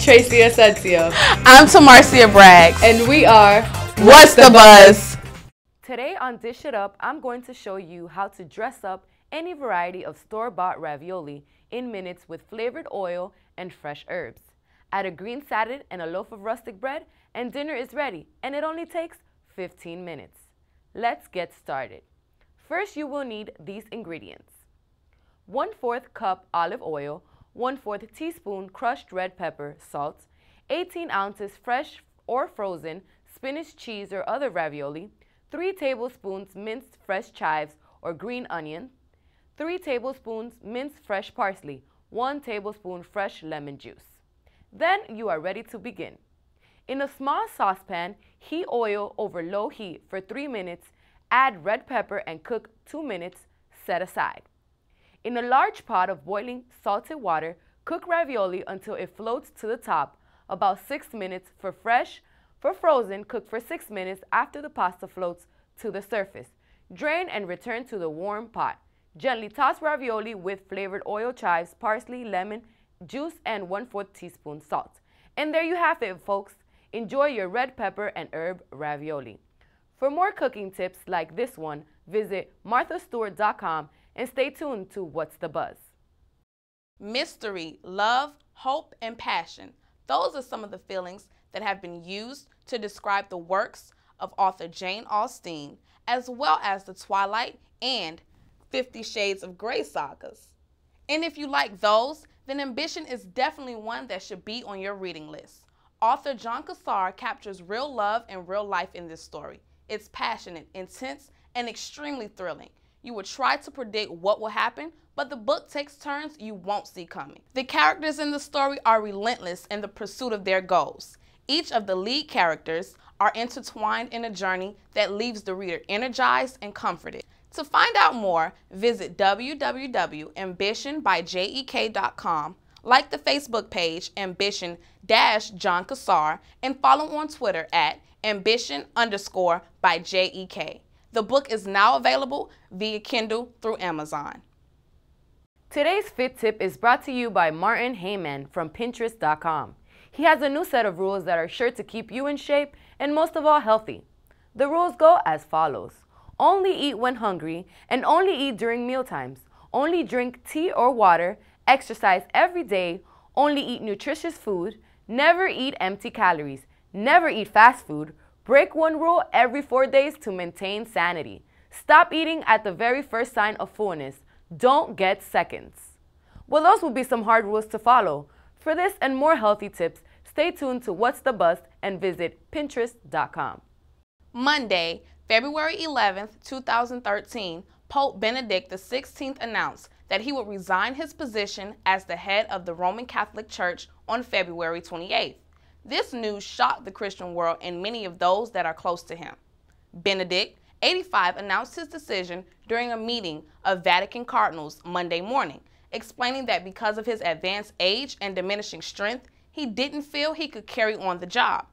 Tracy Asencio. I'm TaMarcia Braggs. And we are What's the Buzz? Today on Dish It Up, I'm going to show you how to dress up any variety of store-bought ravioli in minutes with flavored oil and fresh herbs. Add a green salad and a loaf of rustic bread, and dinner is ready, and it only takes 15 minutes. Let's get started. First, you will need these ingredients: 1/4 cup olive oil, 1/4 teaspoon crushed red pepper, salt, 18 ounces fresh or frozen spinach cheese or other ravioli, 3 tablespoons minced fresh chives or green onion, 3 tablespoons minced fresh parsley, 1 tablespoon fresh lemon juice. Then you are ready to begin. In a small saucepan, heat oil over low heat for 3 minutes, add red pepper and cook 2 minutes, set aside. In a large pot of boiling salted water, cook ravioli until it floats to the top, about 6 minutes for fresh. For frozen, cook for 6 minutes after the pasta floats to the surface. Drain and return to the warm pot. Gently toss ravioli with flavored oil, chives, parsley, lemon juice, and 1/4 teaspoon salt. And there you have it, folks. Enjoy your red pepper and herb ravioli. For more cooking tips like this one, visit marthastewart.com and stay tuned to What's the Buzz. Mystery, love, hope, and passion. Those are some of the feelings that have been used to describe the works of author Jane Austen, as well as the Twilight and 50 Shades of Grey sagas. And if you like those, then Ambition is definitely one that should be on your reading list. Author John Cassar captures real love and real life in this story. It's passionate, intense, and extremely thrilling. You will try to predict what will happen, but the book takes turns you won't see coming. The characters in the story are relentless in the pursuit of their goals. Each of the lead characters are intertwined in a journey that leaves the reader energized and comforted. To find out more, visit www.ambitionbyjek.com, like the Facebook page Ambition-John Cassar, and follow on Twitter at Ambition_by-JEK. The book is now available via Kindle through Amazon. Today's Fit Tip is brought to you by Martin Heyman from Pinterest.com. He has a new set of rules that are sure to keep you in shape and most of all healthy. The rules go as follows. Only eat when hungry and only eat during mealtimes. Only drink tea or water, exercise every day, only eat nutritious food, never eat empty calories, never eat fast food, break one rule every 4 days to maintain sanity. Stop eating at the very first sign of fullness. Don't get seconds. Well, those will be some hard rules to follow. For this and more healthy tips, stay tuned to What's the Buzz and visit Pinterest.com. Monday, February 11th, 2013, Pope Benedict XVI announced that he would resign his position as the head of the Roman Catholic Church on February 28th. This news shocked the Christian world and many of those that are close to him. Benedict, 85, announced his decision during a meeting of Vatican cardinals Monday morning, explaining that because of his advanced age and diminishing strength, he didn't feel he could carry on the job.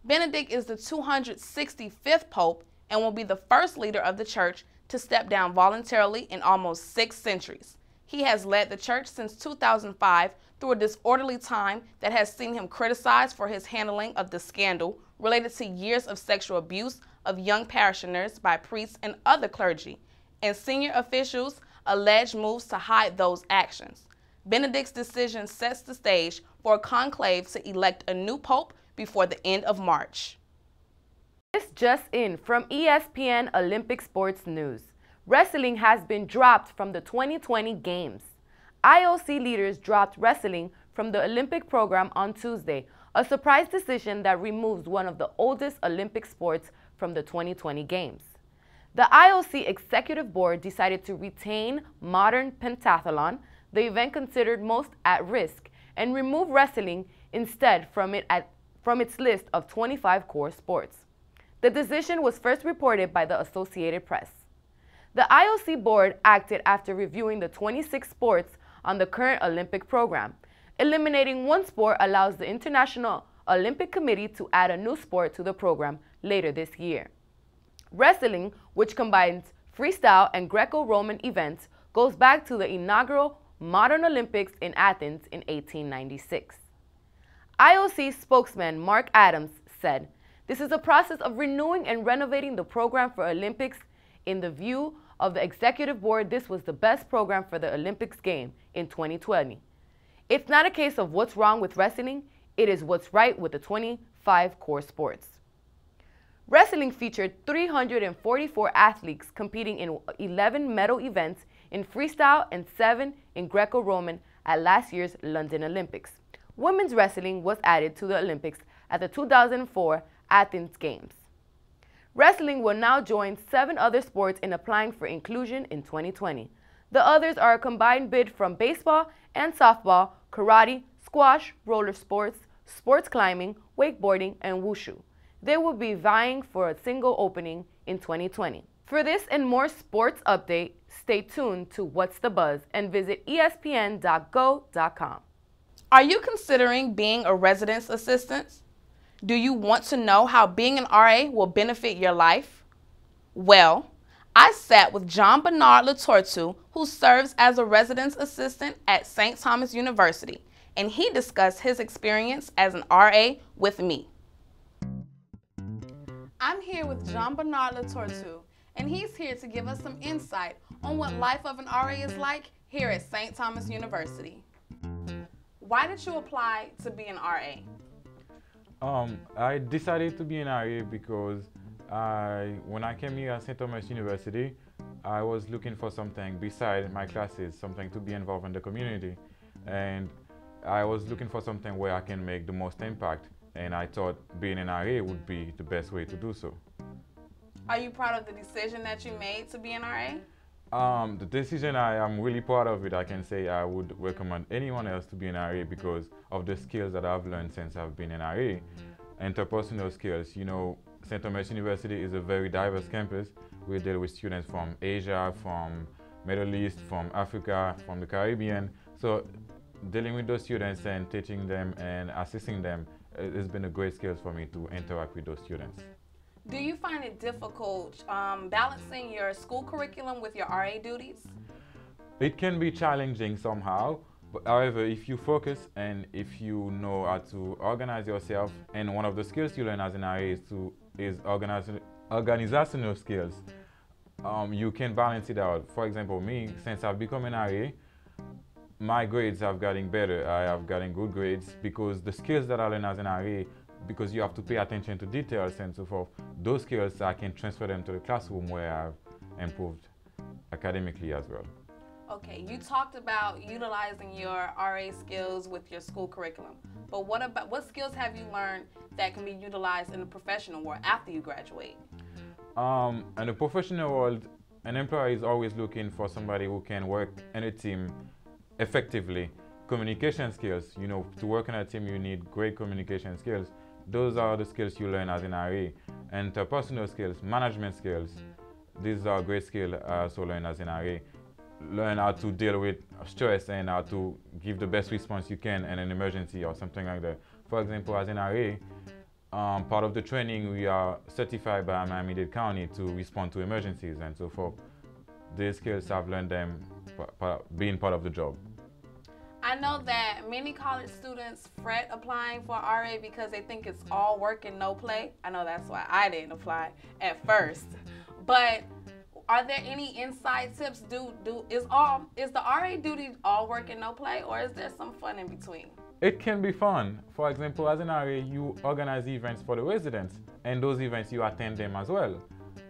Benedict is the 265th Pope and will be the first leader of the church to step down voluntarily in almost 6 centuries. He has led the church since 2005 through a disorderly time that has seen him criticized for his handling of the scandal related to years of sexual abuse of young parishioners by priests and other clergy, and senior officials alleged moves to hide those actions. Benedict's decision sets the stage for a conclave to elect a new pope before the end of March. This just in from ESPN Olympic Sports News. Wrestling has been dropped from the 2020 Games. IOC leaders dropped wrestling from the Olympic program on Tuesday, a surprise decision that removes one of the oldest Olympic sports from the 2020 Games. The IOC Executive Board decided to retain modern pentathlon, the event considered most at risk, and remove wrestling instead from its list of 25 core sports. The decision was first reported by the Associated Press. The IOC board acted after reviewing the 26 sports on the current Olympic program. Eliminating one sport allows the International Olympic Committee to add a new sport to the program later this year. Wrestling, which combines freestyle and Greco-Roman events, goes back to the inaugural Modern Olympics in Athens in 1896. IOC spokesman Mark Adams said, "This is a process of renewing and renovating the program for Olympics. In the view of the executive board, this was the best program for the Olympics game in 2020. It's not a case of what's wrong with wrestling, it is what's right with the 25 core sports." Wrestling featured 344 athletes competing in 11 medal events in freestyle and 7 in Greco-Roman at last year's London Olympics. Women's wrestling was added to the Olympics at the 2004 Athens Games. Wrestling will now join 7 other sports in applying for inclusion in 2020. The others are a combined bid from baseball and softball, karate, squash, roller sports, sports climbing, wakeboarding, and wushu. They will be vying for a single opening in 2020. For this and more sports update, stay tuned to What's the Buzz and visit espn.go.com. Are you considering being a residence assistant? Do you want to know how being an RA will benefit your life? Well, I sat with John Bernard Latortu, who serves as a residence assistant at St. Thomas University, and he discussed his experience as an RA with me. I'm here with John Bernard Latortu, and he's here to give us some insight on what life of an RA is like here at St. Thomas University. Why did you apply to be an RA? I decided to be an RA because when I came here at St. Thomas University, I was looking for something beside my classes, something to be involved in the community. And I was looking for something where I can make the most impact. And I thought being an RA would be the best way to do so. Are you proud of the decision that you made to be an RA? The decision, I am really proud of it. I can say I would recommend anyone else to be an RA because of the skills that I've learned since I've been an RA. Interpersonal skills. You know, St. Thomas University is a very diverse campus. We deal with students from Asia, from Middle East, from Africa, from the Caribbean. So dealing with those students and teaching them and assisting them has been a great skill for me to interact with those students. Do you find it difficult balancing your school curriculum with your RA duties? It can be challenging somehow, but however, if you focus and if you know how to organize yourself, and one of the skills you learn as an RA is organizational skills, you can balance it out. For example, me, since I've become an RA, my grades have gotten better. I have gotten good grades because the skills that I learned as an RA, because you have to pay attention to details and so forth, those skills I can transfer them to the classroom where I've improved academically as well. Okay, you talked about utilizing your RA skills with your school curriculum, but what skills have you learned that can be utilized in the professional world after you graduate? In the professional world, an employer is always looking for somebody who can work in a team effectively. Communication skills, you know, to work in a team you need great communication skills. Those are the skills you learn as an RA. Interpersonal skills, management skills, these are great skills I also learn as an RA. Learn how to deal with stress and how to give the best response you can in an emergency or something like that. For example, as an RA, part of the training we are certified by Miami-Dade County to respond to emergencies and so forth. These skills I've learned them being part of the job. I know that many college students fret applying for RA because they think it's all work and no play. I know that's why I didn't apply at first. But are there any inside tips? Is the RA duty all work and no play, or is there some fun in between? It can be fun. For example, as an RA, you organize events for the residents, and those events you attend them as well.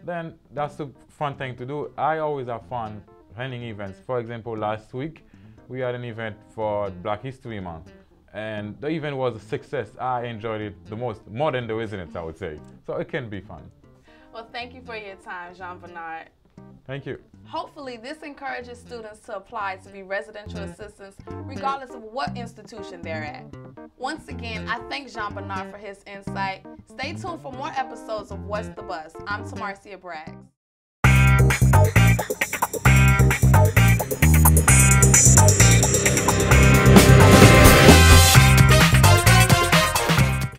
Then that's a fun thing to do. I always have fun running events. For example, last week we had an event for Black History Month, and the event was a success. I enjoyed it the most, more than the residents, I would say. So it can be fun. Well, thank you for your time, Jean Bernard. Thank you. Hopefully, this encourages students to apply to be residential assistants regardless of what institution they're at. Once again, I thank Jean Bernard for his insight. Stay tuned for more episodes of What's the Buzz. I'm TaMarcia Braggs.